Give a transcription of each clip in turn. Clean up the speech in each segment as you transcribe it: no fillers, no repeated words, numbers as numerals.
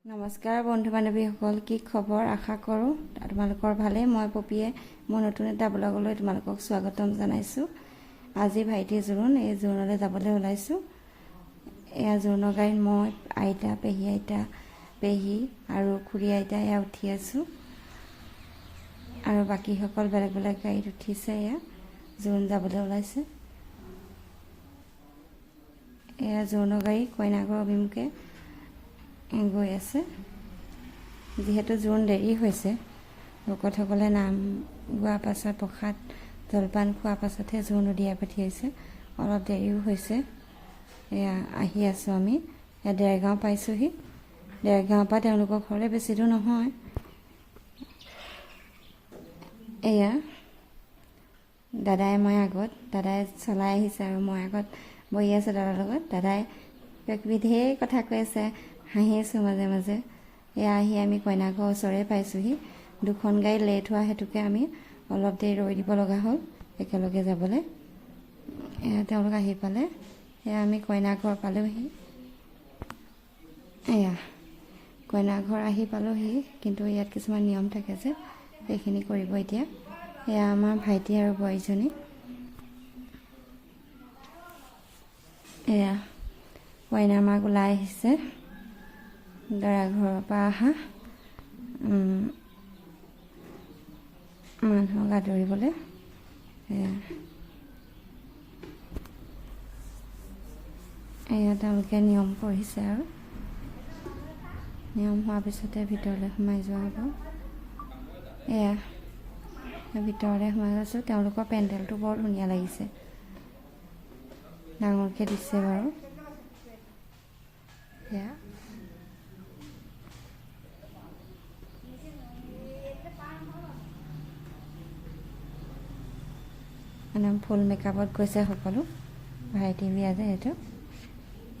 নমস্কাৰ বন্ধু বান্ধৱীসকল, কি খবৰ? আশা কৰোঁ তোমালোকৰ ভালেই। মই পপিয়ে মোৰ নতুন এটা ব্লগলৈ তোমালোকক স্বাগতম জনাইছোঁ। আজি ভাইটি জোৰোণ, এই জোৰোণলৈ যাবলৈ ওলাইছোঁ। এয়া জোৰোণৰ গাড়ীত মই, আইতা, পেহী আৰু খুৰী আইতা এয়া উঠি আছোঁ আৰু বাকীসকল বেলেগ বেলেগ গাড়ীত উঠিছে। এয়া জোৰোণ যাবলৈ ওলাইছে। এয়া জোৰোণৰ গাড়ী কইনাঘৰ অভিমুখে গৈ আছে। যিহেতু জোৰোণ দেৰি হৈছে, ভকতসকলে নাম গোৱাৰ পাছত প্ৰসাদ জলপান খোৱাৰ পাছতহে জোৰোণ উলিয়াই পঠিয়াইছে। অলপ দেৰিও হৈছে। এয়া আহি আছোঁ আমি। এয়া দেৰগাঁও পাইছোঁহি। দেৰগাঁৱৰ পৰা তেওঁলোকৰ ঘৰলৈ বেছি দূৰ নহয়। এয়া দাদাই মই আগত, দাদাই চলাই আহিছে আৰু মই আগত বহি আছোঁ দাদাৰ লগত। দাদাই ঢেৰ কথা কৈ আছে, হাঁহি আছোঁ মাজে মাজে। এয়া আহি আমি কইনাঘৰ ওচৰে পাইছোঁহি। দুখন গাড়ী লেট হোৱা হেতুকে আমি অলপ দেৰি ৰৈ দিব লগা হ'ল একেলগে যাবলৈ। এয়া তেওঁলোক আহি পালে। এয়া আমি কইনাঘৰ পালোঁহি। এয়া কইনাঘৰ আহি পালোঁহি, কিন্তু ইয়াত কিছুমান নিয়ম থাকে যে সেইখিনি কৰিব এতিয়া। এয়া আমাৰ ভাইটি আৰু বোৱাৰীজনী। এয়া কইনা মাক ওলাই আহিছে দৰা ঘৰৰ পৰা অহা মানুহক আদৰিবলৈ। এয়া তেওঁলোকে নিয়ম পঢ়িছে আৰু নিয়ম হোৱাৰ পিছতে ভিতৰলৈ সোমাই যোৱা হ'ব। এয়া ভিতৰলৈ সোমাই গৈছোঁ। তেওঁলোকৰ পেণ্ডেলটো বৰ ধুনীয়া লাগিছে, ডাঙৰকৈ দিছে বাৰু। এয়া মানে ফুল মেকআপত গৈছে সকলো। ভাইটি বিয়া যে এইটো।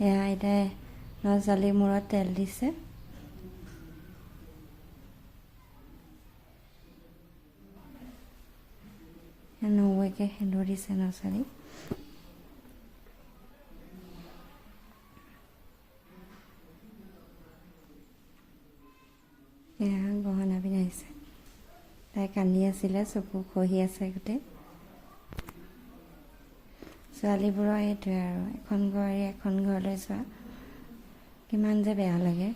এয়া আইতাই ল'ৰা-ছোৱালীৰ মূৰত তেল দিছে। নৌৱেকে সেন্দুৰ দিছে ল'ৰা-ছোৱালীক। এয়া গহনা পিন্ধাইছে। তাই কান্দি আছিলে, চকু খহি আছে গোটেই। ছোৱালীবোৰৰ এইটোৱে আৰু, এখন ঘৰ এৰি এখন ঘৰলৈ যোৱা কিমান যে বেয়া লাগে।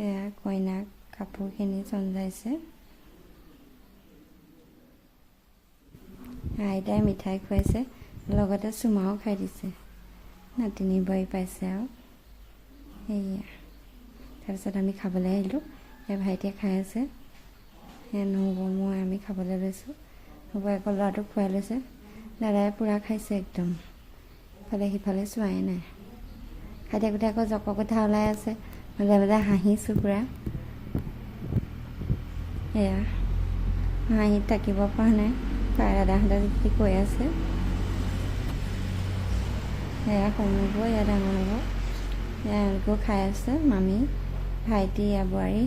এয়া কইনাক কাপোৰখিনি চঞ্জাইছে। আইতাই মিঠাই খুৱাইছে, লগতে চুমাও খাই দিছে। নাতিনী বোৱাৰী পাইছে আৰু সেয়া। তাৰপিছত আমি খাবলৈ আহিলোঁ। এই ভাইটিয়ে খাই আছে। নহ'ব মই আমি খাবলৈ লৈছোঁ। হ'ব আকৌ ল'ৰাটোক খুৱাই লৈছে। দাদাই পূৰা খাইছে একদম, ইফালে সিফালে চোৱাই নাই। খাই থাকোঁতে আকৌ জকৰ কথা ওলাই আছে, মাজে মাজে হাঁহিছোঁ পূৰা। এয়া হাঁহিত থাকিব পৰা নাই। দাদাহঁতে কি কৈ আছে। এয়া সৰু হ'ব, এয়া ডাঙৰ হ'ব। এয়া এওঁলোকেও খাই আছে, মামী, ভাইটি, এয়া বোৱাৰী।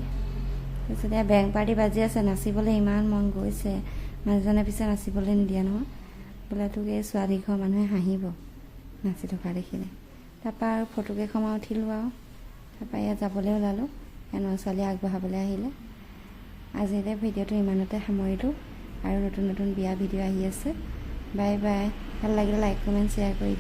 তাৰপিছত এয়া বেং পাৰ্টি বাজি আছে। নাচিবলৈ ইমান মন গৈছে। মানুহজনে পিছে নাচিবলৈ নিদিয়ে নহয়, বোলে তোক এই ছোৱালী ঘৰৰ মানুহে হাঁহিব নাচি থকা দেখিলে। তাৰপৰা আৰু ফটো কেইখনমান উঠিলোঁ আৰু তাৰপৰা এয়া যাবলৈ ওলালোঁ। এওঁ ছোৱালী আগবঢ়াবলৈ আহিলে। আজিলৈ ভিডিঅ'টো ইমানতে সামৰিলোঁ, আৰু নতুন নতুন বিয়া ভিডিঅ' আহি আছে। Bye bye. ভাল লাগিলে লাইক কমেণ্ট শ্বেয়াৰ কৰি দিম।